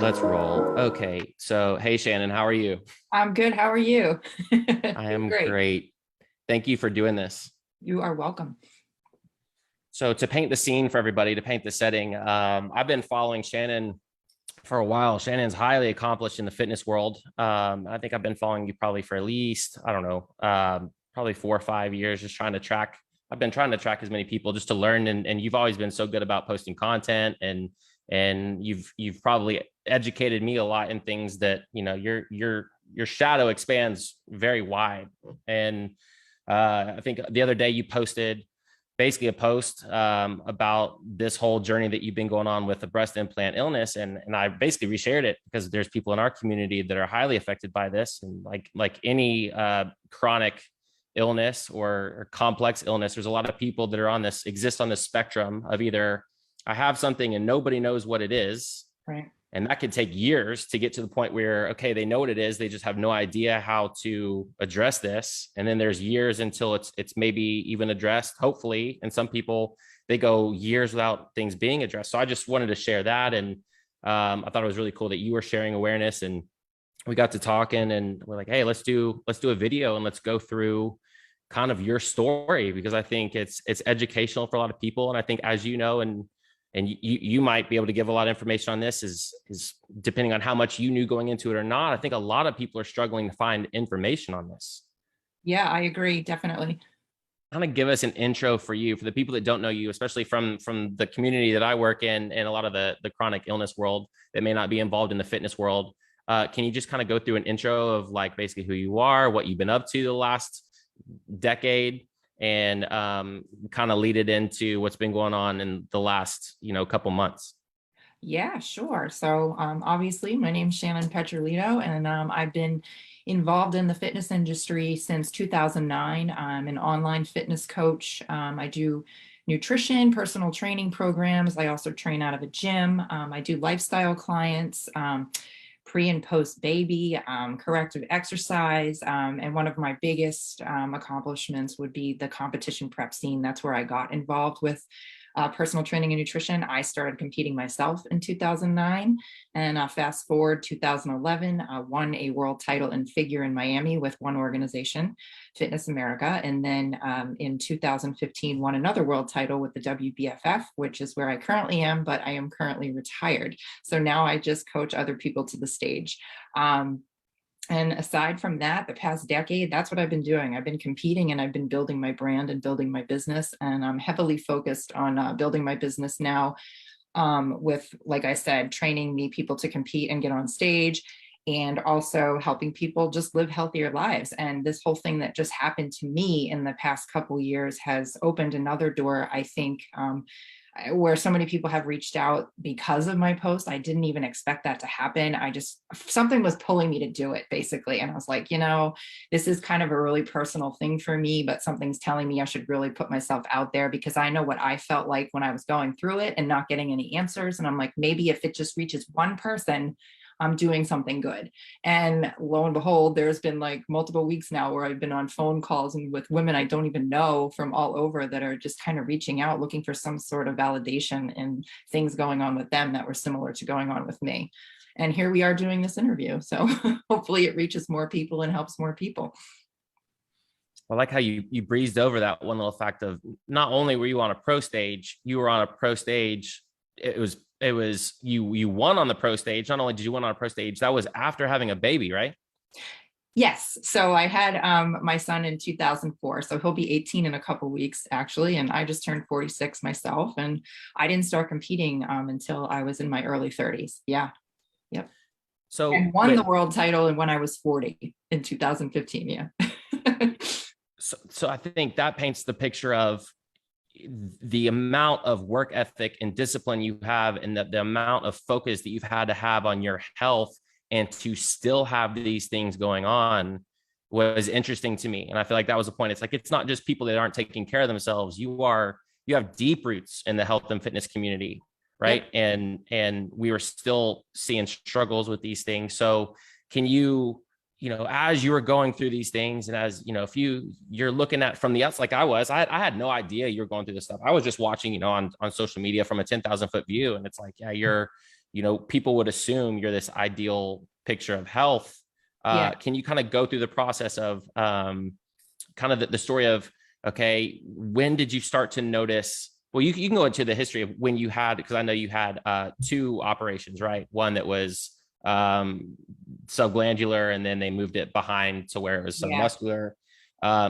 Let's roll. Okay. So, hey, Shannon, how are you? I'm good. How are you? I Doing am great. great. Thank you for doing this. You are welcome. So, to paint the scene for everybody, to paint the setting, I've been following Shannon for a while. Shannon's highly accomplished in the fitness world. I think I've been following you probably for at least, I don't know, probably 4 or 5 years, just trying to track. I've been trying to track as many people just to learn. And you've always been so good about posting content and you've probably educated me a lot in things that, your shadow expands very wide. And I think the other day you posted basically a post about this whole journey that you've been going on with the breast implant illness. And I basically reshared it because there's people in our community that are highly affected by this. And like any chronic illness or complex illness, there's a lot of people that are exist on this spectrum of either I have something and nobody knows what it is. Right. And that could take years to get to the point where, okay, they know what it is. They just have no idea how to address this. And then there's years until it's maybe even addressed, hopefully. And some people, they go years without things being addressed. So I just wanted to share that. And I thought it was really cool that you were sharing awareness, and we got to talking and we're like, hey, let's do a video and let's go through kind of your story, because I think it's educational for a lot of people. And I think, as you know, and you might be able to give a lot of information on this, is depending on how much you knew going into it or not. I think a lot of people are struggling to find information on this. Yeah, I agree. Definitely. Kind of give us an intro for you, for the people that don't know you, especially from the community that I work in and a lot of the chronic illness world that may not be involved in the fitness world. Can you just kind of go through an intro of like basically who you are, what you've been up to the last decade, and kind of lead it into what's been going on in the last, couple months? Yeah, sure. So obviously, my name's Shannon Petralito, and I've been involved in the fitness industry since 2009. I'm an online fitness coach. I do nutrition, personal training programs. I also train out of a gym. I do lifestyle clients. Pre and post baby, corrective exercise. And one of my biggest accomplishments would be the competition prep scene. That's where I got involved with personal training and nutrition. I started competing myself in 2009, and fast forward 2011, won a world title in figure in Miami with one organization, Fitness America. And then in 2015, won another world title with the WBFF, which is where I currently am, but I am currently retired. So now I just coach other people to the stage. And aside from that, the past decade, that's what I've been doing. I've been competing and I've been building my brand and building my business. And I'm heavily focused on building my business now with, like I said, training me people to compete and get on stage, and also helping people just live healthier lives. And this whole thing that just happened to me in the past couple years has opened another door, I think, where so many people have reached out because of my post. I didn't even expect that to happen. Something was pulling me to do it, basically. And I was like, this is kind of a really personal thing for me, but something's telling me I should really put myself out there, because I know what I felt like when I was going through it and not getting any answers. And I'm like, maybe if it just reaches one person, I'm doing something good. And lo and behold, there's been like multiple weeks now where I've been on phone calls and with women I don't even know from all over that are just kind of reaching out, looking for some sort of validation and things going on with them that were similar to going on with me. And here we are doing this interview. So hopefully it reaches more people and helps more people. I like how you breezed over that one little fact of, not only were you on a pro stage, you were on a pro stage. It was you won on the pro stage. Not only did you win on a pro stage, that was after having a baby, right? Yes. So I had my son in 2004. So he'll be 18 in a couple weeks, actually. And I just turned 46 myself. And I didn't start competing until I was in my early 30s. Yeah. Yep. So and won the world title when I was 40 in 2015. Yeah. So I think that paints the picture of the amount of work ethic and discipline you have, and the amount of focus that you've had to have on your health, and to still have these things going on was interesting to me. And I feel like that was the point. It's like, it's not just people that aren't taking care of themselves. You have deep roots in the health and fitness community, right? Yep. And we were still seeing struggles with these things. So can you, as you were going through these things, and as if you're looking at from the outside, like I had no idea you were going through this stuff. I was just watching, on social media from a 10,000 foot view. And it's like, yeah, people would assume you're this ideal picture of health. Yeah. Can you kind of go through the process of kind of the story of, okay, when did you start to notice? Well, you can go into the history of when you had, because I know you had 2 operations, right? One that was subglandular, and then they moved it behind to where it was Yeah. submuscular.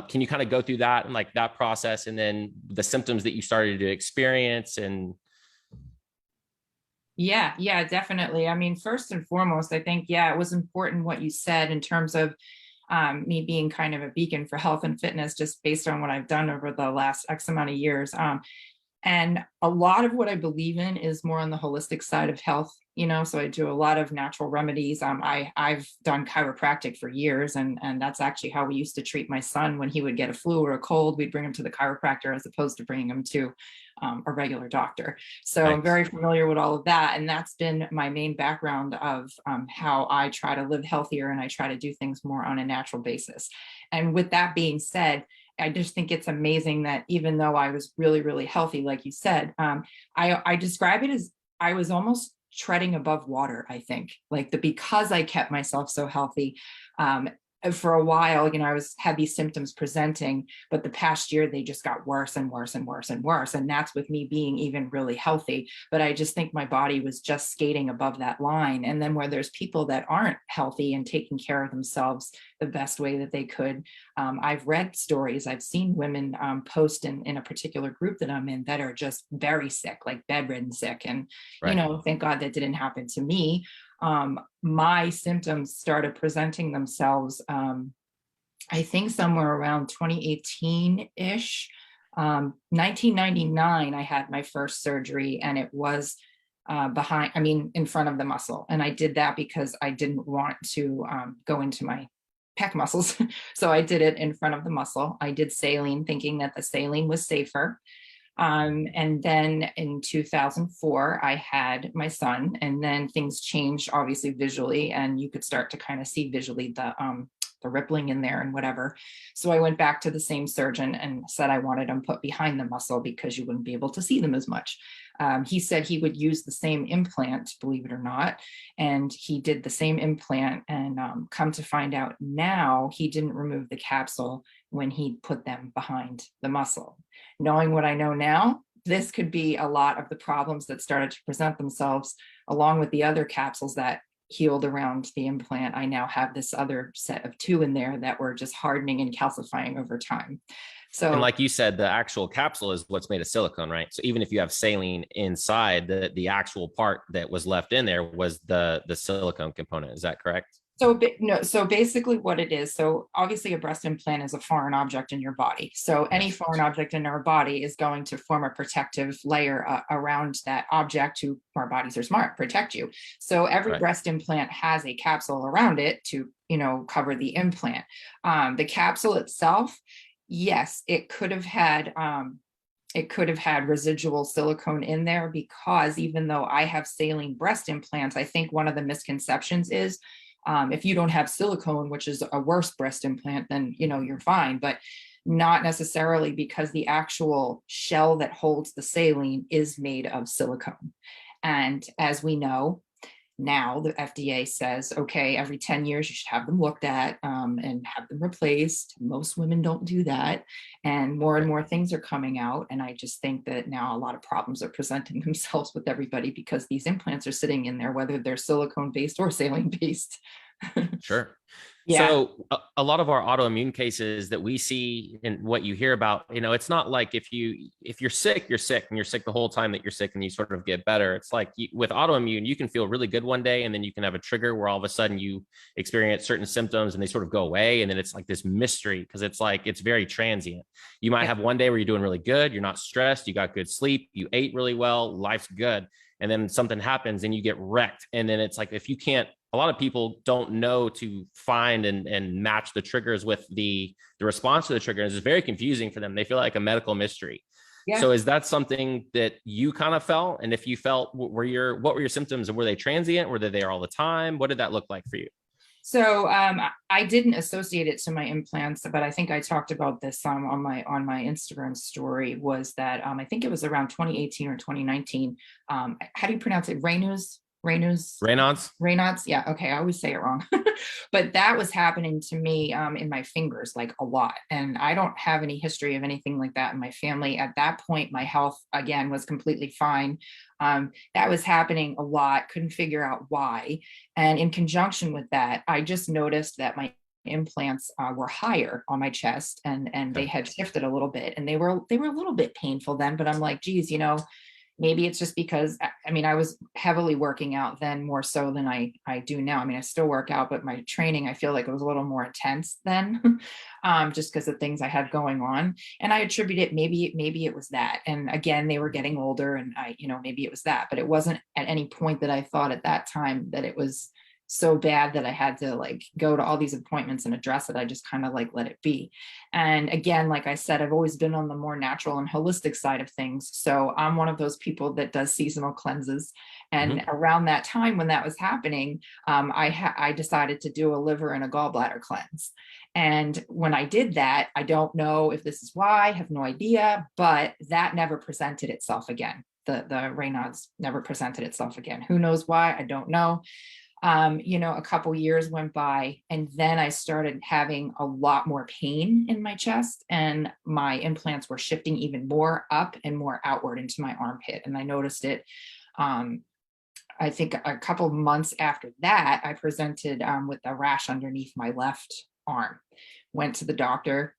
Can you kind of go through that and like that process, and then the symptoms that you started to experience? And Yeah, definitely. I mean, first and foremost, I think, yeah, it was important what you said in terms of me being kind of a beacon for health and fitness, just based on what I've done over the last X amount of years. And a lot of what I believe in is more on the holistic side of health, so I do a lot of natural remedies. I've done chiropractic for years, and that's actually how we used to treat my son when he would get a flu or a cold. We'd bring him to the chiropractor as opposed to bringing him to a regular doctor. So nice. I'm very familiar with all of that. And that's been my main background of how I try to live healthier, and I try to do things more on a natural basis. And with that being said, I just think it's amazing that even though I was really, really healthy, like you said, I describe it as I was almost treading above water, I think, because I kept myself so healthy. For a while, I had these symptoms presenting, but the past year they just got worse and worse and worse and worse. And that's with me being even really healthy. But I just think my body was just skating above that line. And then where there's people that aren't healthy and taking care of themselves the best way that they could, I've read stories, I've seen women post in a particular group that I'm in that are just very sick, like bedridden sick. And, Right. thank God that didn't happen to me. My symptoms started presenting themselves, I think somewhere around 2018-ish. 1999, I had my first surgery, and it was in front of the muscle. And I did that because I didn't want to go into my pec muscles. So I did it in front of the muscle. I did saline, thinking that the saline was safer. And then in 2004, I had my son, and then things changed, obviously visually, and you could start to kind of see visually the rippling in there and whatever. So I went back to the same surgeon and said I wanted them put behind the muscle because you wouldn't be able to see them as much. He said he would use the same implant, believe it or not. And he did the same implant, and come to find out now, he didn't remove the capsule when he put them behind the muscle. Knowing what I know now, this could be a lot of the problems that started to present themselves, along with the other capsules that healed around the implant. I now have this other set of 2 in there that were just hardening and calcifying over time. So, and like you said, the actual capsule is what's made of silicone, right? So even if you have saline inside, the actual part that was left in there was the silicone component. Is that correct? So basically what it is, so obviously a breast implant is a foreign object in your body. So any Yes. foreign object in our body is going to form a protective layer around that object. To Our bodies are smart, protect you. So every Right. breast implant has a capsule around it to, cover the implant. The capsule itself, yes, it could have had residual silicone in there, because even though I have saline breast implants, I think one of the misconceptions is, if you don't have silicone, which is a worse breast implant, then you're fine. But not necessarily, because the actual shell that holds the saline is made of silicone. And as we know now, the FDA says, okay, every 10 years you should have them looked at and have them replaced. Most women don't do that, and more things are coming out. And I just think that now a lot of problems are presenting themselves with everybody, because these implants are sitting in there, whether they're silicone based or saline based. Sure. Yeah. So a lot of our autoimmune cases that we see and what you hear about, it's not like if you're sick, you're sick, and you're sick the whole time that you're sick, and you sort of get better. It's like with autoimmune, you can feel really good one day, and then you can have a trigger where all of a sudden you experience certain symptoms and they sort of go away. And then it's like this mystery, because it's very transient. You might have one day where you're doing really good, you're not stressed, you got good sleep, you ate really well, life's good. And then something happens and you get wrecked. And then it's like, if you can't, a lot of people don't know to find and match the triggers with the response to the trigger. It's very confusing for them. They feel like a medical mystery. Yeah. So is that something that you kind of felt? And if you felt, what were your symptoms, and were they transient? Were they there all the time? What did that look like for you? So I didn't associate it to my implants, but I think I talked about this on my Instagram story. Was that I think it was around 2018 or 2019. How do you pronounce it? Raynaud's Raynaud's. Raynaud's? Raynaud's, yeah, okay, I always say it wrong. But that was happening to me in my fingers like a lot. And I don't have any history of anything like that in my family. At that point, my health, again, was completely fine. That was happening a lot, couldn't figure out why. And in conjunction with that, I just noticed that my implants were higher on my chest, and they had shifted a little bit, and they were a little bit painful then, but I'm like, geez, maybe it's just because, I mean, I was heavily working out then, more so than I do now. I mean, I still work out, but my training, I feel like it was a little more intense then, just because of things I had going on. And I attribute it, maybe it was that. And again, they were getting older, and maybe it was that, but it wasn't at any point that I thought at that time that it was so bad that I had to like go to all these appointments and address it. I just kind of like let it be. And again, like I said, I've always been on the more natural and holistic side of things. So I'm one of those people that does seasonal cleanses. And around that time when that was happening, I decided to do a liver and a gallbladder cleanse. And when I did that, I don't know if this is why, I have no idea, but that never presented itself again. The Raynaud's never presented itself again. Who knows why? I don't know. A couple years went by, and then I started having a lot more pain in my chest, and my implants were shifting even more up and more outward into my armpit. And I noticed it, I think a couple months after that, I presented with a rash underneath my left arm. Went to the doctor.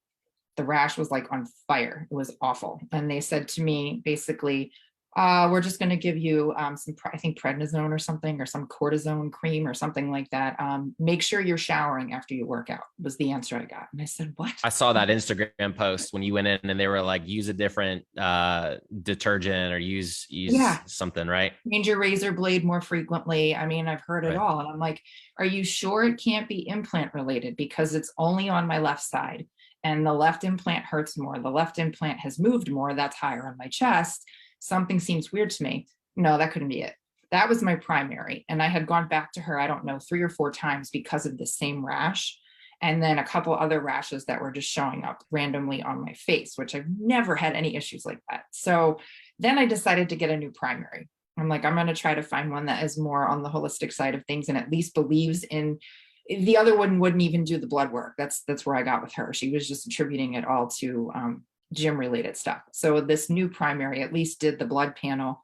The rash was like on fire. It was awful. And they said to me, basically, we're just going to give you some, I think, prednisone or something, or some cortisone cream or something like that. Make sure you're showering after you work out, was the answer I got. And I said, what? I saw that Instagram post when you went in, and they were like, use a different detergent, or use something, right? Change your razor blade more frequently. I mean, I've heard it all. And I'm like, are you sure it can't be implant related? Because it's only on my left side, and the left implant hurts more. The left implant has moved more. That's higher on my chest. Something seems weird to me. No, that couldn't be it. That was my primary. And I had gone back to her, I don't know, 3 or 4 times because of the same rash. And then a couple other rashes that were just showing up randomly on my face, which I've never had any issues like that. So then I decided to get a new primary. I'm like, I'm going to try to find one that is more on the holistic side of things and at least believes in. The other one wouldn't even do the blood work. That's where I got with her. She was just attributing it all to gym related stuff. So this new primary at least did the blood panel,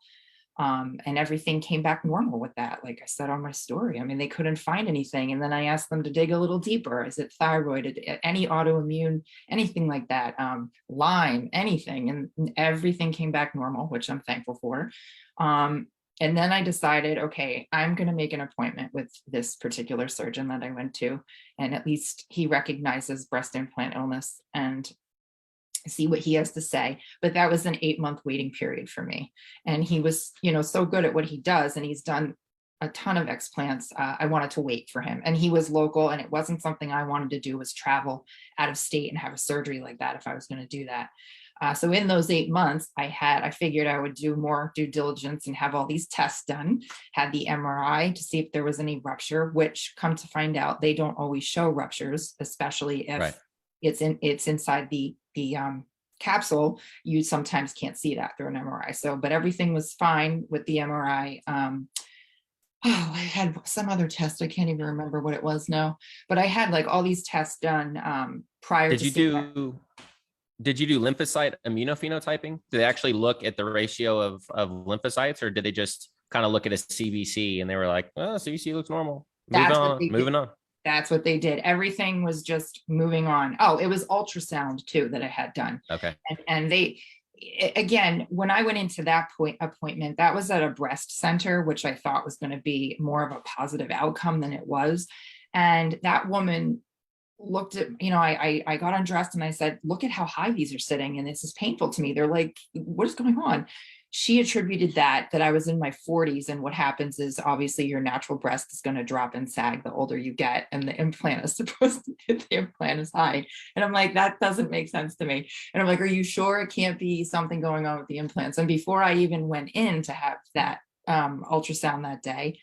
and everything came back normal with that. Like I said on my story, I mean, they couldn't find anything. And then I asked them to dig a little deeper. Is it thyroid, any autoimmune, anything like that, Lyme, anything? And everything came back normal, which I'm thankful for. And then I decided, okay, I'm going to make an appointment with this particular surgeon that I went to, and at least he recognizes breast implant illness, and see what he has to say. But that was an 8-month waiting period for me. And he was, so good at what he does. And he's done a ton of explants. I wanted to wait for him, and he was local, and it wasn't something I wanted to do, was travel out of state and have a surgery like that if I was going to do that. So in those 8 months, I figured I would do more due diligence and have all these tests done, had the MRI to see if there was any rupture, which, come to find out, they don't always show ruptures, especially if it's inside the capsule. You sometimes can't see that through an MRI. So, but everything was fine with the MRI. I had some other test. I can't even remember what it was now, but I had like all these tests done prior to. Did you do lymphocyte immunophenotyping? Did they actually look at the ratio of lymphocytes, or did they just kind of look at a CBC and they were like, oh, CBC looks normal. Moving on. That's what they did. Everything was just moving on. Oh, it was ultrasound too that I had done. Okay. And they, again, when I went into that appointment, that was at a breast center, which I thought was going to be more of a positive outcome than it was. And that woman looked at, I got undressed and I said, look at how high these are sitting. And this is painful to me. They're like, what is going on? She attributed that I was in my 40s. And what happens is, obviously your natural breast is going to drop and sag the older you get. And the implant is supposed to hit, the implant is high. And I'm like, that doesn't make sense to me. And I'm like, are you sure it can't be something going on with the implants? And before I even went in to have that ultrasound that day,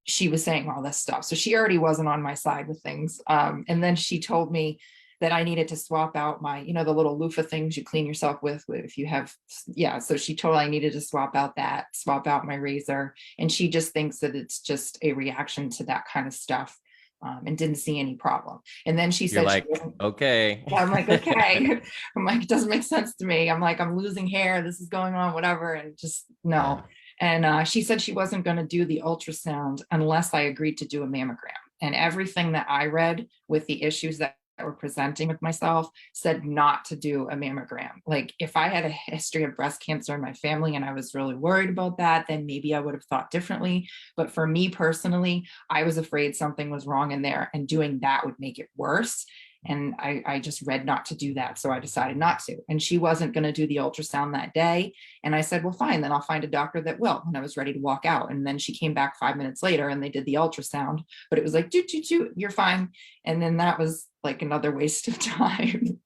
she was saying all this stuff. So she already wasn't on my side with things. And then she told me that I needed to swap out my, the little loofah things you clean yourself with if you have, yeah. So she told I needed to swap out my razor. And she just thinks that it's just a reaction to that kind of stuff. And didn't see any problem. And then she You're said, like, okay. yeah, I'm like, okay. I'm like, it doesn't make sense to me. I'm like, I'm losing hair. This is going on, whatever. And just no. And she said she wasn't going to do the ultrasound unless I agreed to do a mammogram. And everything that I read with the issues that were presenting with myself said not to do a mammogram. Like if I had a history of breast cancer in my family and I was really worried about that, then maybe I would have thought differently. But for me personally, I was afraid something was wrong in there, and doing that would make it worse. And I just read not to do that. So I decided not to. And she wasn't going to do the ultrasound that day. And I said, well, fine, then I'll find a doctor that will. And I was ready to walk out. And then she came back 5 minutes later and they did the ultrasound, but it was like, you're fine. And then that was like another waste of time.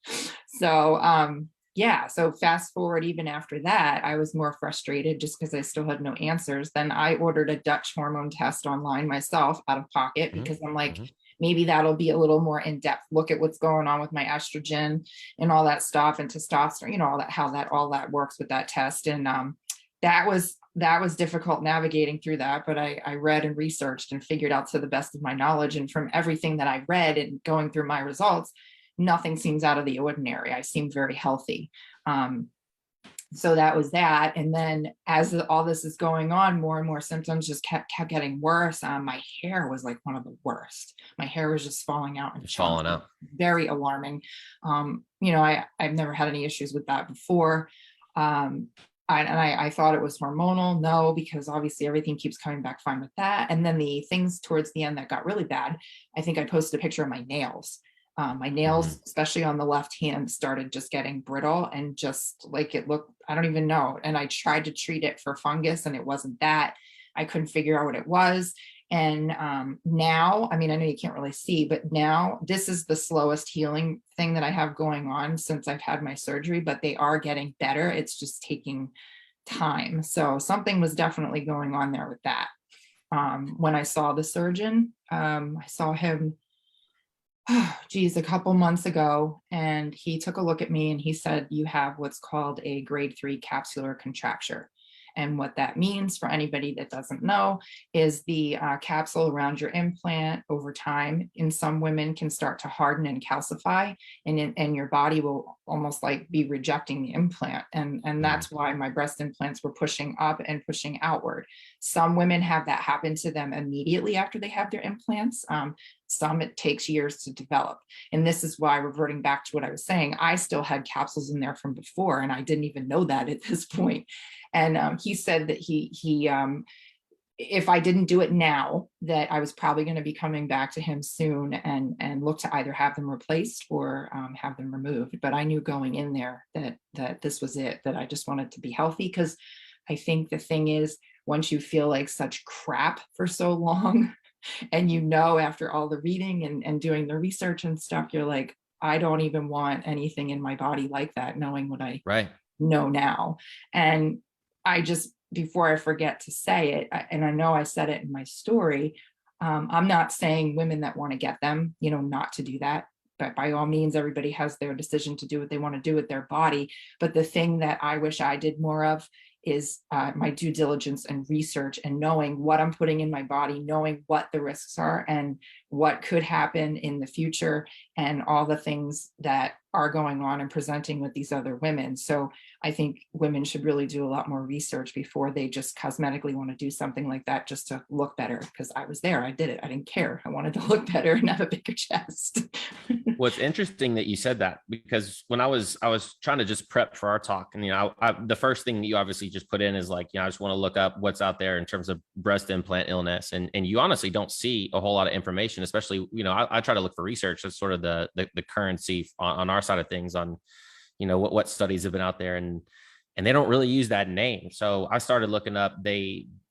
So, yeah. So fast forward, even after that, I was more frustrated just because I still had no answers. Then I ordered a Dutch hormone test online myself out of pocket because I'm like, maybe that'll be a little more in-depth look at what's going on with my estrogen and all that stuff, and testosterone, all that, how that all that works with that test. And that was difficult navigating through that, but I read and researched and figured out to the best of my knowledge. And from everything that I read and going through my results, nothing seems out of the ordinary. I seem very healthy. So that was that. And then as all this is going on, more and more symptoms just kept getting worse. My hair was like one of the worst. My hair was just falling out and falling out. Very alarming. I've never had any issues with that before. I thought it was hormonal. No, because obviously everything keeps coming back fine with that. And then the things towards the end that got really bad, I think I posted a picture of my nails. My nails, especially on the left hand, started just getting brittle and just like it looked, I don't even know. And I tried to treat it for fungus and it wasn't that. I couldn't figure out what it was. And now, I mean, I know you can't really see, but now this is the slowest healing thing that I have going on since I've had my surgery, but they are getting better. It's just taking time. So something was definitely going on there with that. When I saw the surgeon, I saw him a couple months ago, and he took a look at me and he said, you have what's called a grade 3 capsular contracture. And what that means for anybody that doesn't know is the capsule around your implant over time in some women can start to harden and calcify, and your body will almost like be rejecting the implant. And that's why my breast implants were pushing up and pushing outward. Some women have that happen to them immediately after they have their implants. Some it takes years to develop. And this is why, reverting back to what I was saying, I still had capsules in there from before, and I didn't even know that at this point. And he said that he if I didn't do it now, that I was probably going to be coming back to him soon and look to either have them replaced or have them removed. But I knew going in there that this was it, that I just wanted to be healthy. Because I think the thing is, once you feel like such crap for so long, and after all the reading and doing the research and stuff, you're like, I don't even want anything in my body like that, knowing what I know now. And I just, before I forget to say it, and I know I said it in my story, I'm not saying women that want to get them, not to do that. But by all means, everybody has their decision to do what they want to do with their body. But the thing that I wish I did more of is my due diligence and research, and knowing what I'm putting in my body, knowing what the risks are and what could happen in the future, and all the things that are going on and presenting with these other women. So I think women should really do a lot more research before they just cosmetically want to do something like that just to look better. Because I was there, I did it, I didn't care. I wanted to look better and have a bigger chest. Well, it's interesting that you said that, because when I was trying to just prep for our talk, and the first thing that you obviously just put in is like, I just want to look up what's out there in terms of breast implant illness, and you honestly don't see a whole lot of information, especially I try to look for research. That's sort of the currency on our side of things on what studies have been out there, and they don't really use that name. So I started looking up.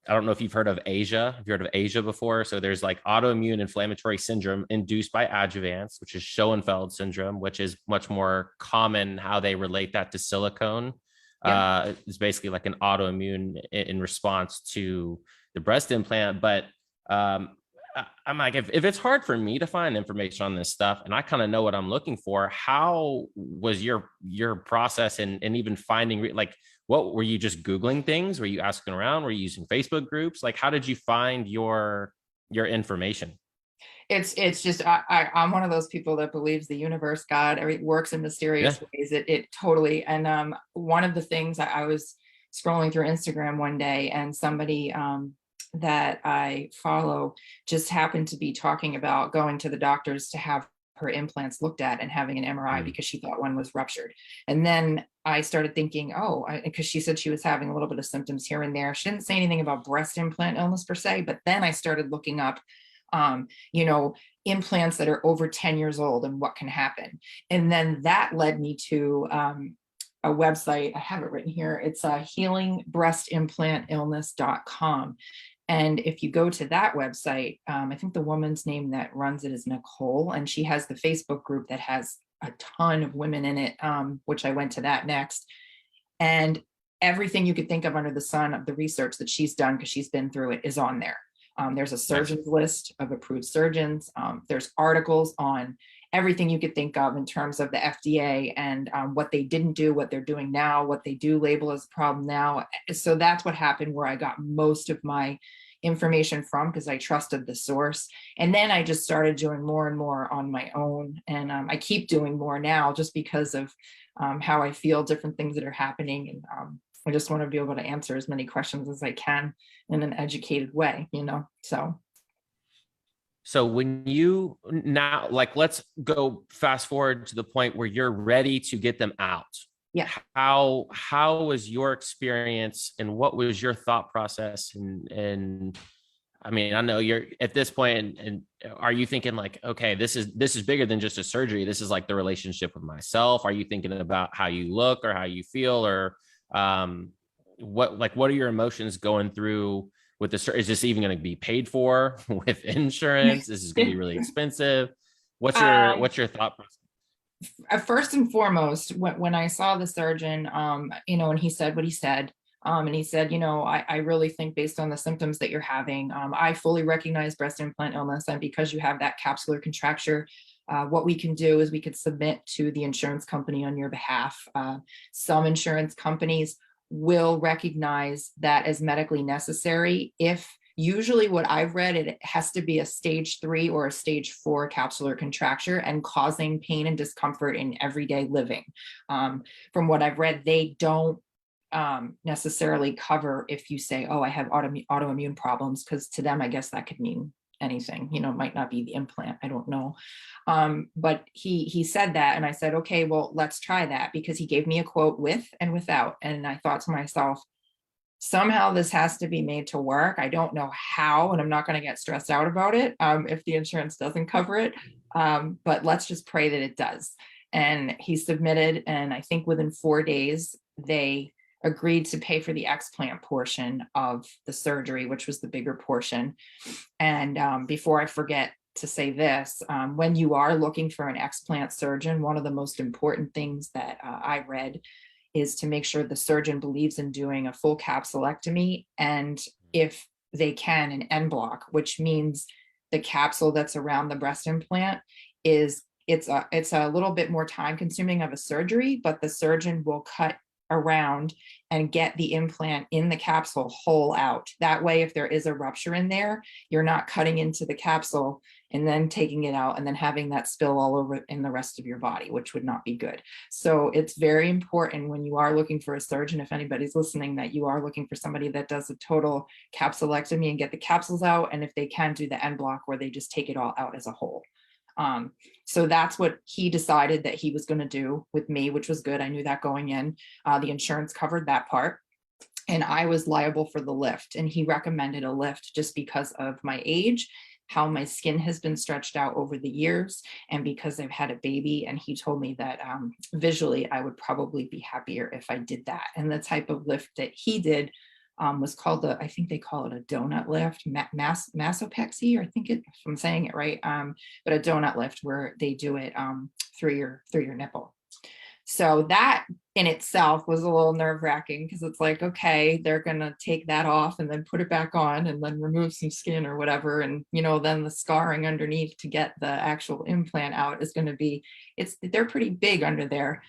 I don't know if you've heard of Asia. Have you heard of Asia before? So there's like autoimmune inflammatory syndrome induced by adjuvants, which is Schoenfeld syndrome, which is much more common how they relate that to silicone. It's basically like an autoimmune in response to the breast implant. But I'm like, if it's hard for me to find information on this stuff and I kind of know what I'm looking for, how was your process and even finding like, what were you just Googling things? Were you asking around? Were you using Facebook groups? Like, how did you find your information? It's just I'm one of those people that believes the universe, God, works in Yeah. mysterious ways. It totally. And one of the things I was scrolling through Instagram one day, and somebody that I follow just happened to be talking about going to the doctors to have her implants looked at and having an MRI Mm. because she thought one was ruptured. And then I started thinking, oh, because she said she was having a little bit of symptoms here and there. She didn't say anything about breast implant illness per se, but then I started looking up you know, implants that are over 10 years old and what can happen. And then that led me to a website. I have it written here. It's healingbreastimplantillness.com. And if you go to that website, I think the woman's name that runs it is Nicole, and she has the Facebook group that has a ton of women in it, which I went to that next. And everything you could think of under the sun of the research that she's done, because she's been through it, is on there. There's a Nice. surgeon's list of approved surgeons. There's articles on everything you could think of in terms of the FDA and what they didn't do, what they're doing now, what they do label as a problem now. So that's what happened, where I got most of my information from, because I trusted the source. And then I just started doing more and more on my own. And I keep doing more now just because of how I feel, different things that are happening. And I just want to be able to answer as many questions as I can in an educated way, so. So when you now, like, let's go fast forward to the point where you're ready to get them out. Yeah. How was your experience and what was your thought process? And I mean, I know you're at this point, and are you thinking like, okay, this is bigger than just a surgery. This is like the relationship with myself. Are you thinking about how you look or how you feel, or what are your emotions going through with this? Is this even going to be paid for with insurance? This is going to be really expensive. What's your um, what's your thought process? First and foremost, when I saw the surgeon, and he said what he said, and he said, I really think based on the symptoms that you're having, I fully recognize breast implant illness. And because you have that capsular contracture, what we can do is we could submit to the insurance company on your behalf. Some insurance companies will recognize that as medically necessary if usually what I've read, it has to be a stage 3 or a stage 4 capsular contracture and causing pain and discomfort in everyday living. From what I've read, they don't necessarily cover if you say, oh, I have autoimmune problems, because to them, I guess that could mean anything, it might not be the implant. I don't know. But he said that, and I said, okay, well, let's try that, because he gave me a quote with and without. And I thought to myself, somehow this has to be made to work. I don't know how, and I'm not going to get stressed out about it if the insurance doesn't cover it. But let's just pray that it does. And he submitted, and I think within 4 days, they agreed to pay for the explant portion of the surgery, which was the bigger portion. And before I forget to say this, when you are looking for an explant surgeon, one of the most important things that I read is to make sure the surgeon believes in doing a full capsulectomy, and if they can, an en bloc, which means the capsule that's around the breast implant it's a little bit more time consuming of a surgery, but the surgeon will cut around and get the implant in the capsule whole out. That way, if there is a rupture in there, you're not cutting into the capsule and then taking it out and then having that spill all over in the rest of your body, which would not be good. So it's very important when you are looking for a surgeon, if anybody's listening, that you are looking for somebody that does a total capsulectomy and get the capsules out. And if they can, do the en bloc, where they just take it all out as a whole. So that's what he decided that he was going to do with me, which was good. I knew that going in. The insurance covered that part, and I was liable for the lift. And he recommended a lift just because of my age, how my skin has been stretched out over the years, and because I've had a baby. And he told me that visually I would probably be happier if I did that. And the type of lift that he did was called I think they call it a donut lift, massopexy, or I think if I'm saying it right, but a donut lift where they do it through your nipple. So that in itself was a little nerve-wracking, because it's like, okay, they're going to take that off and then put it back on and then remove some skin or whatever. And, then the scarring underneath to get the actual implant out is going to be, they're pretty big under there.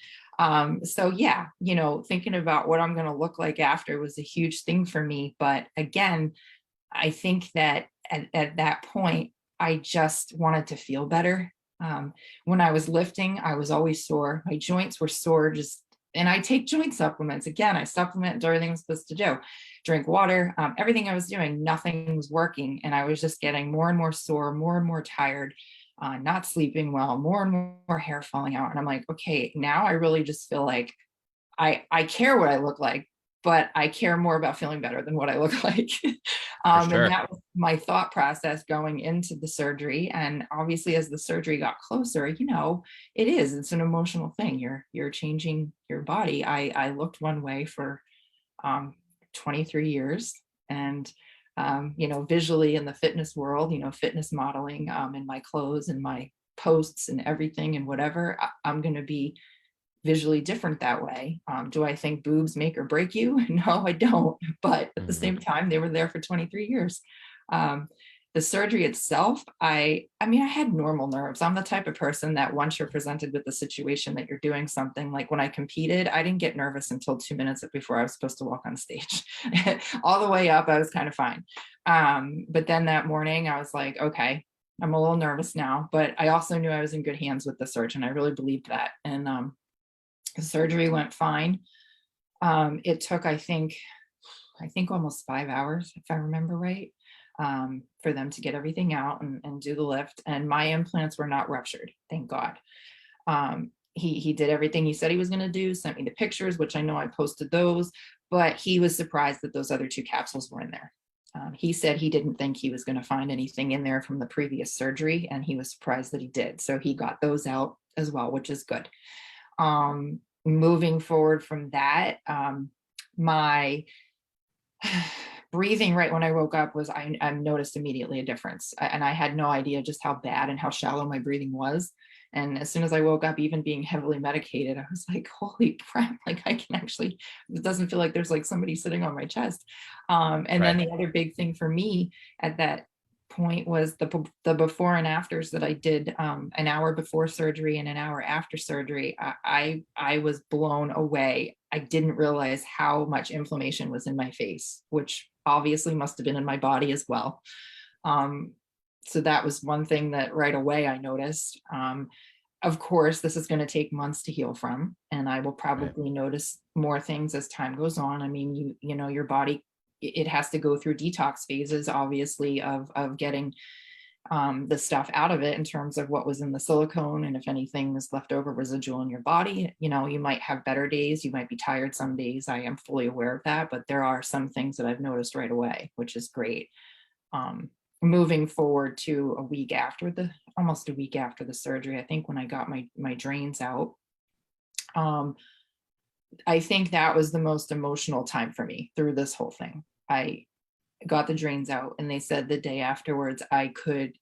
So yeah, thinking about what I'm going to look like after was a huge thing for me. But again, I think that at that point, I just wanted to feel better. When I was lifting, I was always sore. My joints were sore, and I take joint supplements. Again, I supplement everything I'm supposed to do. Drink water, everything I was doing, nothing was working. And I was just getting more and more sore, more and more tired, not sleeping well, more and more hair falling out. And I'm like, okay, now I really just feel like I care what I look like, but I care more about feeling better than what I look like. And that was my thought process going into the surgery. And obviously, as the surgery got closer, it's an emotional thing. You're changing your body. I looked one way for 23 years, and visually in the fitness world, fitness modeling, in my clothes and my posts and everything and whatever, I'm going to be visually different that way. Do I think boobs make or break you? No, I don't. But at the same time, they were there for 23 years. The surgery itself, I had normal nerves. I'm the type of person that once you're presented with the situation that you're doing something, like when I competed, I didn't get nervous until 2 minutes before I was supposed to walk on stage. All the way up, I was kind of fine. But then that morning, I was like, okay, I'm a little nervous now, but I also knew I was in good hands with the surgeon. I really believed that. And the surgery went fine. It took, I think almost 5 hours, if I remember right, for them to get everything out and do the lift. And my implants were not ruptured, thank God. He did everything he said he was going to do, sent me the pictures, which I know I posted those, but he was surprised that those other 2 capsules were in there. He said he didn't think he was going to find anything in there from the previous surgery, and he was surprised that he did. So he got those out as well, which is good. Moving forward from that, my breathing right when I woke up was, I noticed immediately a difference. And I had no idea just how bad and how shallow my breathing was. And as soon as I woke up, even being heavily medicated, I was like, holy crap, like I can actually, it doesn't feel like there's like somebody sitting on my chest. And then the other big thing for me at that point was the before and afters that I did, an hour before surgery and an hour after surgery. I was blown away. I didn't realize how much inflammation was in my face, which obviously must have been in my body as well. So that was one thing that right away I noticed. Of course, this is going to take months to heal from, and I will probably notice more things as time goes on. I mean, your body, it has to go through detox phases, obviously, of getting the stuff out of it in terms of what was in the silicone. And if anything is left over residual in your body, you might have better days. You might be tired some days. I am fully aware of that, but there are some things that I've noticed right away, which is great. Moving forward to almost a week after the surgery, I think when I got my drains out, I think that was the most emotional time for me through this whole thing. I got the drains out, and they said the day afterwards I could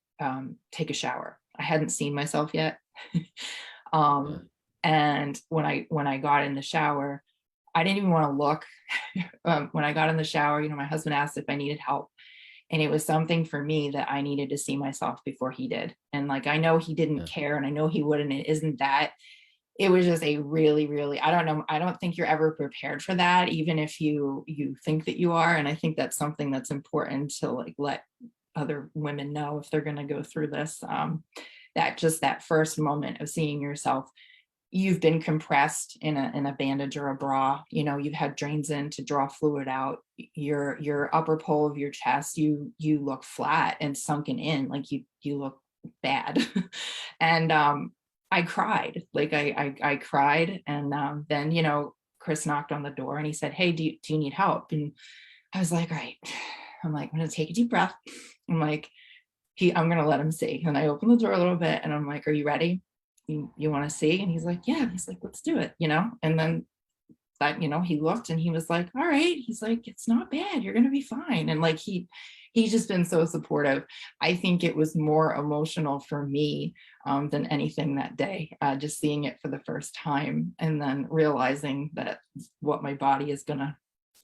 take a shower. I hadn't seen myself yet. And when I got in the shower, I didn't even want to look. When I got in the shower, my husband asked if I needed help. And it was something for me that I needed to see myself before he did. And like, I know he didn't care, and I know he wouldn't. It isn't that. It was just a really, really, I don't know. I don't think you're ever prepared for that, even if you think that you are. And I think that's something that's important to like let other women know if they're going to go through this, that first moment of seeing yourself. You've been compressed in a bandage or a bra, you've had drains in to draw fluid out. Your upper pole of your chest, you look flat and sunken in, like you look bad. And I cried, like I cried. And then, Chris knocked on the door and he said, hey, do you need help? And I was like, all right. I'm like, I'm going to take a deep breath. I'm like, I'm going to let him see. And I opened the door a little bit and I'm like, are you ready? You want to see? And he's like, yeah. He's like, let's do it, And then that, he looked and he was like, all right, he's like, it's not bad, you're going to be fine. And like, he's just been so supportive. I think it was more emotional for me than anything that day, just seeing it for the first time and then realizing that what my body is going to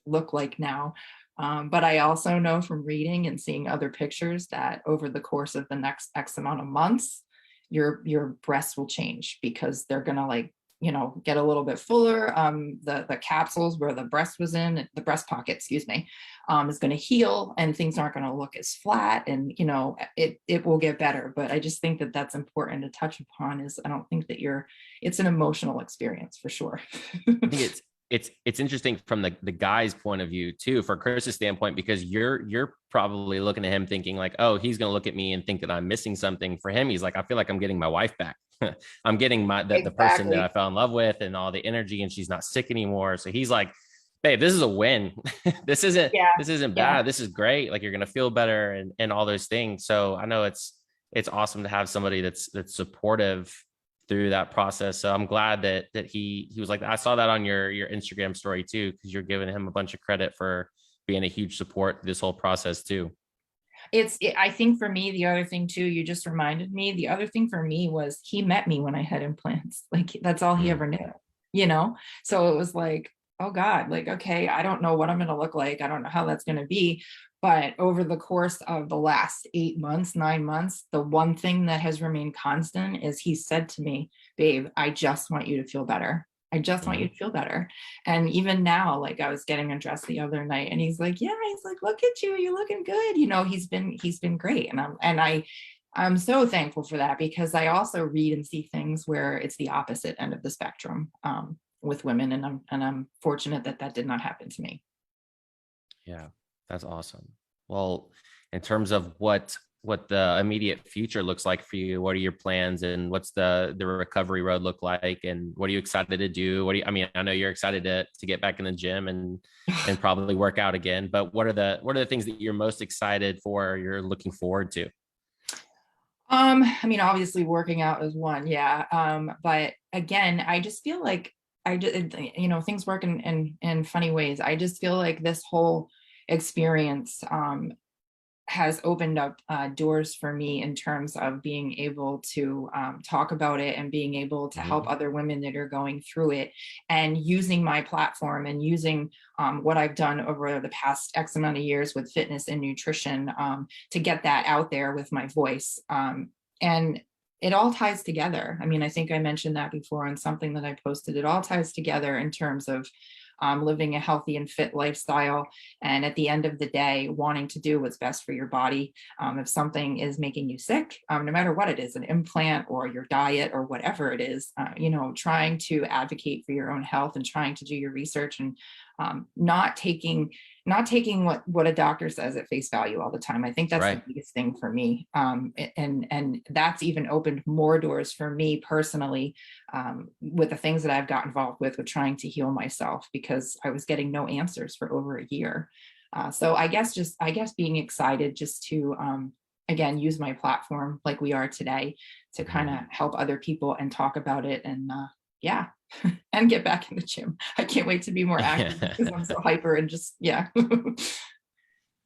look like now. But I also know from reading and seeing other pictures that over the course of the next X amount of months, your breasts will change because they're going to like, get a little bit fuller. The capsules where the breast was in, the breast pocket, excuse me, is going to heal and things aren't going to look as flat, and it will get better. But I just think that that's important to touch upon. Is I don't think that it's an emotional experience for sure. I think it's interesting from the guy's point of view too, for Chris's standpoint, because you're probably looking at him thinking like, oh, he's going to look at me and think that I'm missing something. For him, he's like, I feel like I'm getting my wife back. I'm getting the person that I fell in love with and all the energy, and she's not sick anymore. So he's like, babe, this is a win. This isn't bad. Yeah. This is great. Like, you're going to feel better and all those things. So I know it's awesome to have somebody that's supportive through that process. So I'm glad that he was like, I saw that on your Instagram story too, because you're giving him a bunch of credit for being a huge support through this whole process too. I think for me, the other thing too, you just reminded me, the other thing for me was he met me when I had implants. Like, that's all he ever knew, so it was like, oh God, like, okay, I don't know what I'm going to look like. I don't know how that's going to be. But over the course of the last 8 months, 9 months, the one thing that has remained constant is he said to me, babe, I just want you to feel better. I just want you to feel better. And even now, like, I was getting undressed the other night and he's like, look at you, you're looking good. He's been great. And I'm so thankful for that, because I also read and see things where it's the opposite end of the spectrum with women. And I'm fortunate that did not happen to me. Yeah, that's awesome. Well, in terms of what the immediate future looks like for you, what are your plans, and what's the recovery road look like, and what are you excited to do? I know you're excited to get back in the gym and probably work out again, but what are the things that you're most excited for, you're looking forward to? Obviously working out is one. Yeah. But again, I just feel like things work in funny ways. I just feel like this whole experience has opened up doors for me in terms of being able to talk about it and being able to help other women that are going through it, and using my platform and using what I've done over the past X amount of years with fitness and nutrition to get that out there with my voice. And it all ties together. I think I mentioned that before on something that I posted. It all ties together in terms of living a healthy and fit lifestyle. And at the end of the day, wanting to do what's best for your body. If something is making you sick, no matter what it is, an implant or your diet or whatever it is, trying to advocate for your own health and trying to do your research, and not taking what a doctor says at face value all the time. I think that's right. The biggest thing for me. And that's even opened more doors for me personally with the things that I've got involved with trying to heal myself, because I was getting no answers for over a year. So I guess being excited just to, again, use my platform like we are today to kind of help other people and talk about it. And and get back in the gym. I can't wait to be more active because I'm so hyper and just, You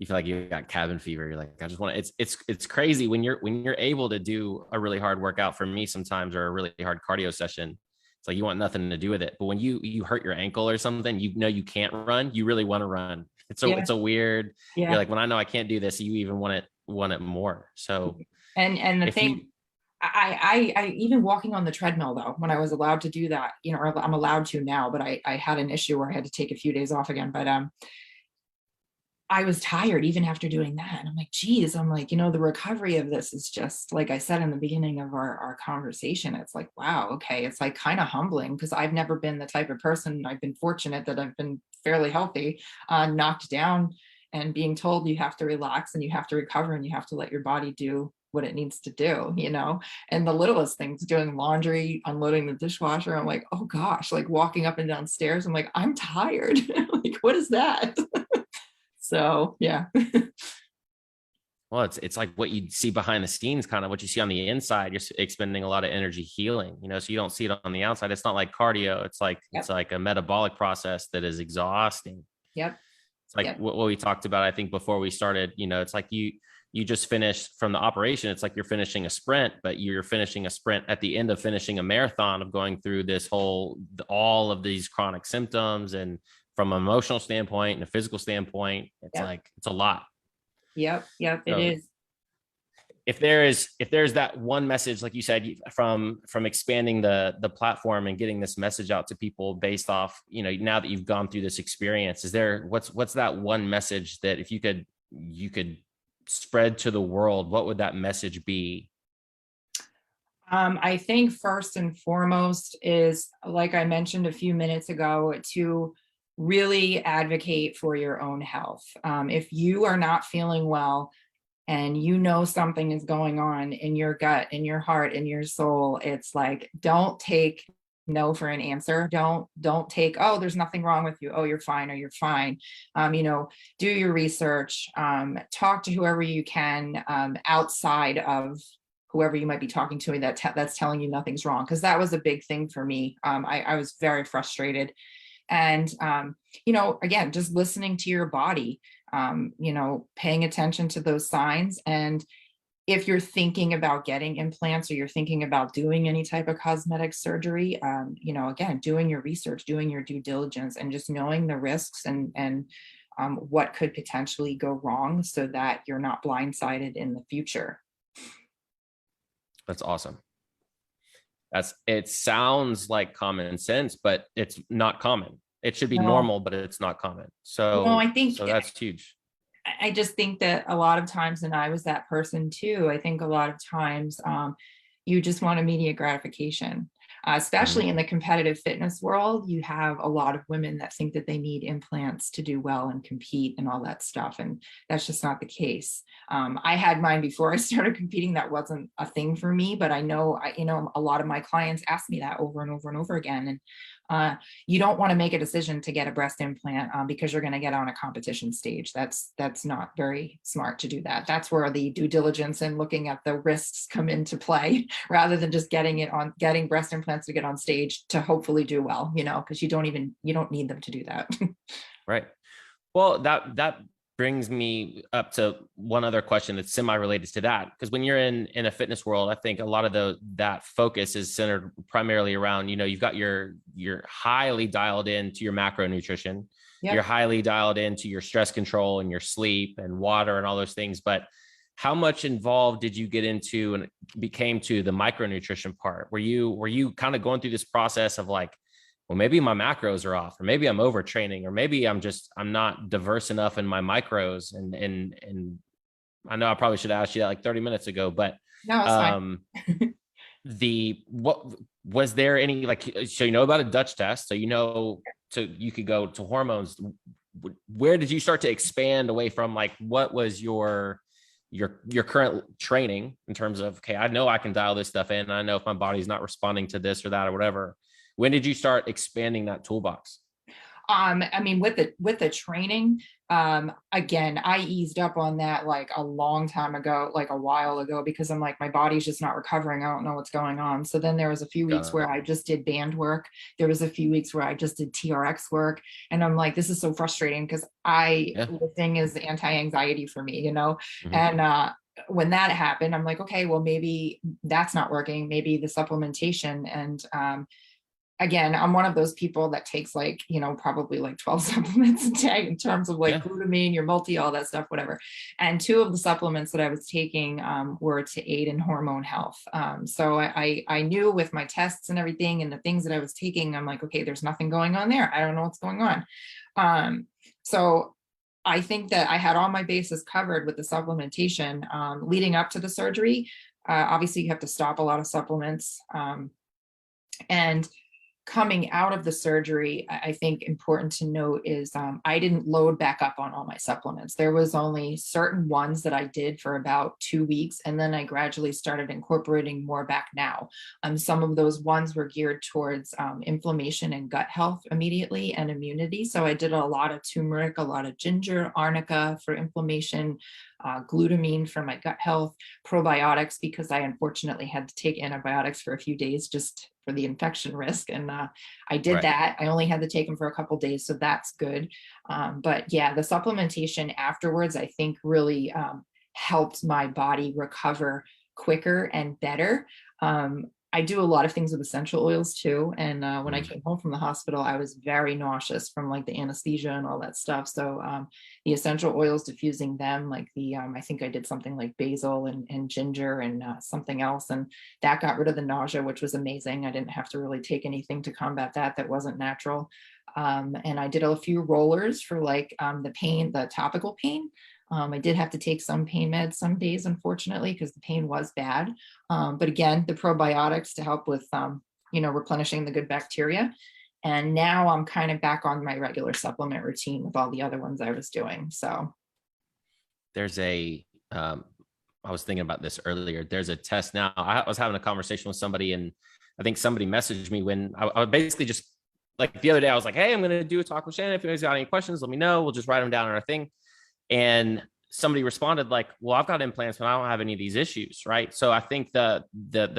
feel like you got cabin fever. You're like, I just want to, it's crazy when you're able to do a really hard workout, for me sometimes, or a really hard cardio session. It's like you want nothing to do with it. But when you hurt your ankle or something, you can't run, you really want to run. It's a weird, you're like, when I know I can't do this, you even want it more. So, and the thing, I even walking on the treadmill though, when I was allowed to do that, or I'm allowed to now, but I had an issue where I had to take a few days off again. But I was tired even after doing that. And I'm like, geez, the recovery of this is just, like I said in the beginning of our conversation, it's like, wow, okay. It's like kind of humbling, because I've never been the type of person, I've been fortunate that I've been fairly healthy, knocked down and being told you have to relax and you have to recover and you have to let your body do what it needs to do, and the littlest things, doing laundry, unloading the dishwasher. I'm like, oh gosh, like walking up and down stairs. I'm like, I'm tired. Like, what is that? So, yeah. Well, it's like what you see behind the scenes, kind of what you see on the inside. You're expending a lot of energy healing, so you don't see it on the outside. It's not like cardio. It's Yep. like a metabolic process that is exhausting. Yep. It's like Yep. what we talked about, I think, before we started. It's like you just finished from the operation. It's like you're finishing a sprint, but you're finishing a sprint at the end of finishing a marathon of going through this all of these chronic symptoms. And from an emotional standpoint and a physical standpoint, it's Yep. like it's a lot. Yep. Yep. It So is. if there's that one message, like you said, from expanding the platform and getting this message out to people based off, now that you've gone through this experience, is there what's that one message that if you could spread to the world, what would that message be? I think first and foremost is, like I mentioned a few minutes ago, to really advocate for your own health. If you are not feeling well, and something is going on in your gut, in your heart, in your soul, it's like, don't take no for an answer. Don't take, oh, there's nothing wrong with you, oh, you're fine, or you're fine. Do your research, talk to whoever you can, outside of whoever you might be talking to that's telling you nothing's wrong, because that was a big thing for me. I was very frustrated. And again, just listening to your body, paying attention to those signs. And if you're thinking about getting implants, or you're thinking about doing any type of cosmetic surgery, again, doing your research, doing your due diligence, and just knowing the risks and what could potentially go wrong, so that you're not blindsided in the future. That's awesome. It sounds like common sense, but it's not common. It should be No. normal, but it's not common. So, I think so that's huge. I just think that a lot of times, and I was that person too, I think a lot of times you just want immediate gratification, especially in the competitive fitness world. You have a lot of women that think that they need implants to do well and compete and all that stuff. And that's just not the case. I had mine before I started competing. That wasn't a thing for me, but I know, a lot of my clients ask me that over and over and over again. And you don't want to make a decision to get a breast implant because you're going to get on a competition stage. That's not very smart to do that. That's where the due diligence and looking at the risks come into play, rather than just getting breast implants to get on stage to hopefully do well, because you don't need them to do that. Right. Well, that brings me up to one other question that's semi-related to that, because when you're in a fitness world, I think a lot of that focus is centered primarily around, you've got you're highly dialed into your macronutrition. Yep. You're highly dialed into your stress control and your sleep and water and all those things. But how much involved did you get into and became to the micronutrition part? Were you kind of going through this process of like, well, maybe my macros are off, or maybe I'm overtraining, or maybe I'm not diverse enough in my macros. And I know I probably should have asked you that like 30 minutes ago, but no, it's fine. What was there any, like, so about a Dutch test, so you could go to hormones. Where did you start to expand away from, like, what was your current training in terms of, okay, I know I can dial this stuff in, and I know if my body's not responding to this or that or whatever. When did you start expanding that toolbox? With the training, again, I eased up on that like a long time ago, like a while ago, because I'm like, my body's just not recovering. I don't know what's going on. So then there was a few weeks where I just did band work. There was a few weeks where I just did TRX work. And I'm like, this is so frustrating, because lifting is anti-anxiety for me, Mm-hmm. And when that happened, I'm like, okay, well, maybe that's not working. Maybe the supplementation. And again, I'm one of those people that takes probably like 12 supplements a day in terms of glutamine, your multi, all that stuff, whatever. And two of the supplements that I was taking were to aid in hormone health. So I knew with my tests and everything and the things that I was taking, I'm like, okay, there's nothing going on there. I don't know what's going on. So I think that I had all my bases covered with the supplementation leading up to the surgery. Obviously, you have to stop a lot of supplements. And coming out of the surgery, I think important to note is I didn't load back up on all my supplements. There was only certain ones that I did for about 2 weeks, and then I gradually started incorporating more back now. Some of those ones were geared towards inflammation and gut health immediately, and immunity. So I did a lot of turmeric, a lot of ginger, arnica for inflammation, glutamine for my gut health, probiotics, because I unfortunately had to take antibiotics for a few days just for the infection risk. And I did that. I only had to take them for a couple days, so that's good. But yeah, the supplementation afterwards, I think really helped my body recover quicker and better. I do a lot of things with essential oils too. And when I came home from the hospital, I was very nauseous from like the anesthesia and all that stuff. So the essential oils, diffusing them, like I think I did something like basil and ginger and something else. And that got rid of the nausea, which was amazing. I didn't have to really take anything to combat that wasn't natural. And I did a few rollers for like the pain, the topical pain. I did have to take some pain meds some days, unfortunately, because the pain was bad. But again, the probiotics to help with, replenishing the good bacteria. And now I'm kind of back on my regular supplement routine with all the other ones I was doing. So there's I was thinking about this earlier. There's a test now. I was having a conversation with somebody, and I think somebody messaged me when I basically just like the other day, I was like, hey, I'm going to do a talk with Shannon. If you guys got any questions, let me know. We'll just write them down on our thing. And somebody responded like, well, I've got implants, but I don't have any of these issues. Right. So I think the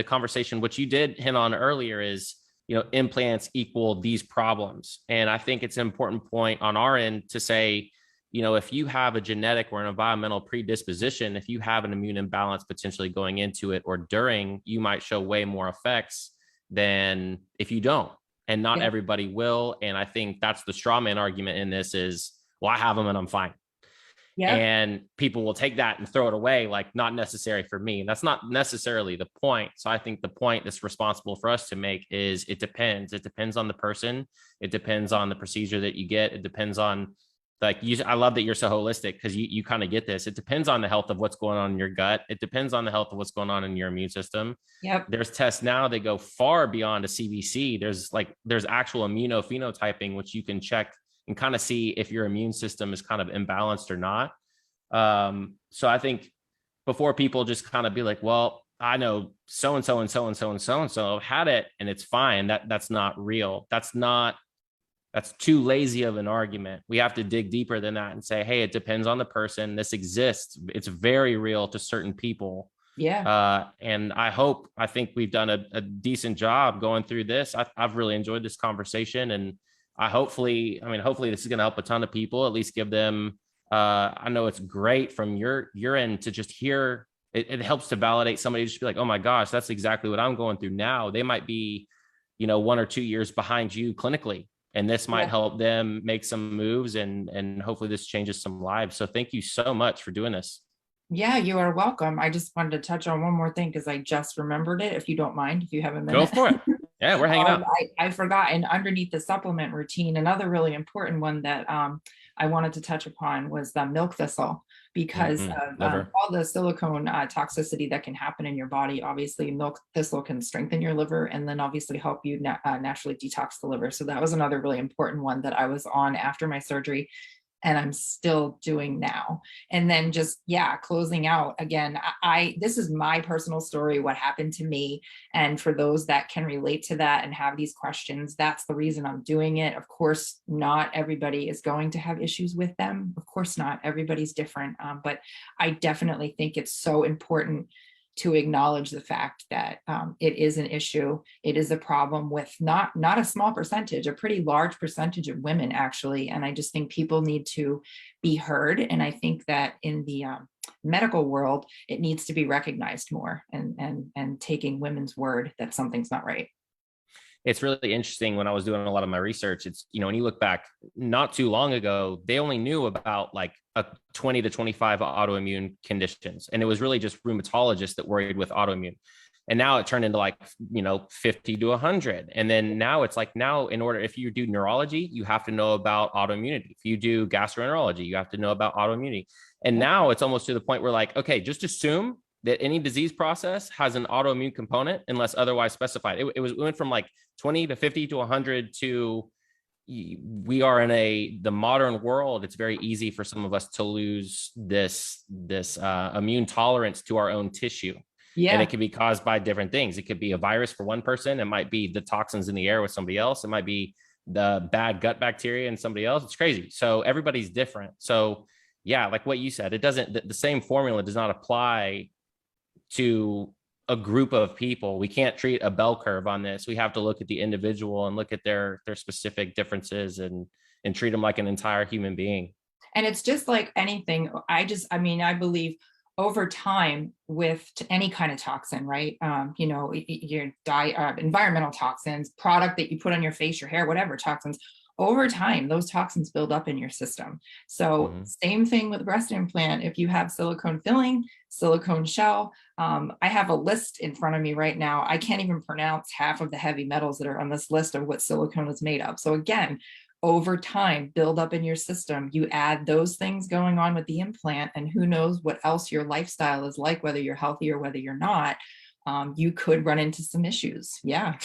conversation, which you did hint on earlier, is, implants equal these problems. And I think it's an important point on our end to say, if you have a genetic or an environmental predisposition, if you have an immune imbalance potentially going into it or during, you might show way more effects than if you don't. And not everybody will. And I think that's the straw man argument in this is, well, I have them and I'm fine. Yeah. And people will take that and throw it away, like not necessary for me. And that's not necessarily the point. So I think the point that's responsible for us to make is it depends. It depends on the person. It depends on the procedure that you get. It depends on I love that you're so holistic because you kind of get this. It depends on the health of what's going on in your gut. It depends on the health of what's going on in your immune system. Yep. There's tests now that go far beyond a CBC. There's actual immunophenotyping, which you can check and kind of see if your immune system is kind of imbalanced or not. So I think before people just kind of be like, well, I know so-and-so and so-and-so and so-and-so have had it and it's fine. That's not real. That's too lazy of an argument. We have to dig deeper than that and say, hey, it depends on the person. This exists. It's very real to certain people. Yeah. And I think we've done a decent job going through this. I've really enjoyed this conversation, and hopefully this is going to help a ton of people, at least give them, I know it's great from your end to just hear, it helps to validate somebody, just be like, oh my gosh, that's exactly what I'm going through now. They might be, 1 or 2 years behind you clinically, and this might help them make some moves and hopefully this changes some lives. So thank you so much for doing this. Yeah, you are welcome. I just wanted to touch on one more thing because I just remembered it. If you don't mind, if you have a minute. Go for it. Yeah, we're hanging out. I forgot, and underneath the supplement routine, another really important one that I wanted to touch upon was the milk thistle, because of all the silicone toxicity that can happen in your body. Obviously, milk thistle can strengthen your liver and then obviously help you naturally detox the liver. So that was another really important one that I was on after my surgery, and I'm still doing now. And then just, closing out again, this is my personal story, what happened to me. And for those that can relate to that and have these questions, that's the reason I'm doing it. Of course, not everybody is going to have issues with them. Of course not, everybody's different. But I definitely think it's so important to acknowledge the fact that it is an issue. It is a problem with not a small percentage, a pretty large percentage of women, actually. And I just think people need to be heard. And I think that in the medical world, it needs to be recognized more and taking women's word that something's not right. It's really interesting. When I was doing a lot of my research, it's, when you look back not too long ago, they only knew about like a 20 to 25 autoimmune conditions. And it was really just rheumatologists that worried with autoimmune. And now it turned into like, 50 to 100. And then now it's like, if you do neurology, you have to know about autoimmunity. If you do gastroenterology, you have to know about autoimmunity. And now it's almost to the point where like, okay, just assume that any disease process has an autoimmune component unless otherwise specified. It went from like 20 to 50 to 100 to, we are in the modern world. It's very easy for some of us to lose this immune tolerance to our own tissue. Yeah. And it can be caused by different things. It could be a virus for one person. It might be the toxins in the air with somebody else. It might be the bad gut bacteria in somebody else. It's crazy. So everybody's different. So, yeah, like what you said, it doesn't, the same formula does not apply to a group of people. We can't treat a bell curve on this. We have to look at the individual and look at their specific differences and treat them like an entire human being. And it's just like anything. I mean, I believe over time with any kind of toxin, right? You know, your diet, environmental toxins, product that you put on your face, your hair, whatever toxins, over time, those toxins build up in your system. So same thing with breast implant. If you have silicone filling, silicone shell, I have a list in front of me right now. I can't even pronounce half of the heavy metals that are on this list of what silicone is made of. So again, over time, build up in your system. You add those things going on with the implant, and who knows what else your lifestyle is like, whether you're healthy or whether you're not. You could run into some issues. Yeah.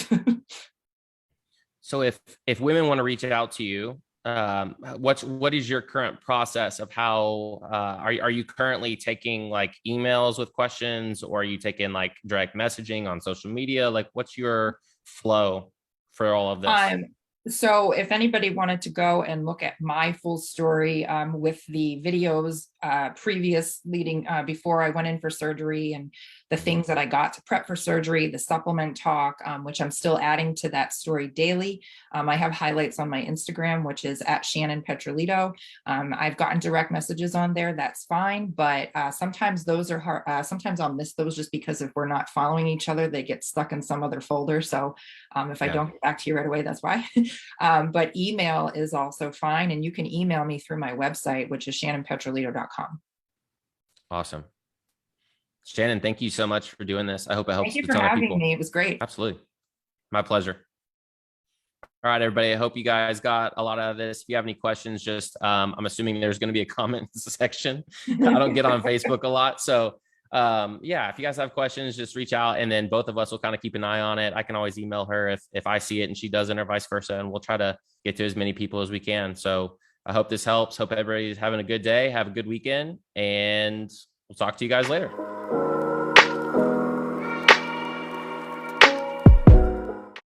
So if women want to reach out to you, what is your current process of how are you currently taking like emails with questions, or are you taking like direct messaging on social media? Like, what's your flow for all of this? So if anybody wanted to go and look at my full story with the videos previous leading before I went in for surgery, and the things that I got to prep for surgery, the supplement talk, which I'm still adding to that story daily. I have highlights on my Instagram, which is at Shannon Petralito. I've gotten direct messages on there. That's fine. But sometimes those are hard. Sometimes I'll miss those just because if we're not following each other, they get stuck in some other folder. So if I don't get back to you right away, that's why. But email is also fine. And you can email me through my website, which is shannonpetralito.com. Awesome. Shannon, thank you so much for doing this. I hope it helps a ton of people. Thank you for having me. It was great. Absolutely. My pleasure. All right, everybody. I hope you guys got a lot out of this. If you have any questions, just I'm assuming there's going to be a comment section. I don't get on Facebook a lot. So yeah, if you guys have questions, just reach out, and then both of us will kind of keep an eye on it. I can always email her if I see it and she doesn't, or vice versa. And we'll try to get to as many people as we can. So I hope this helps. Hope everybody's having a good day. Have a good weekend, and we'll talk to you guys later.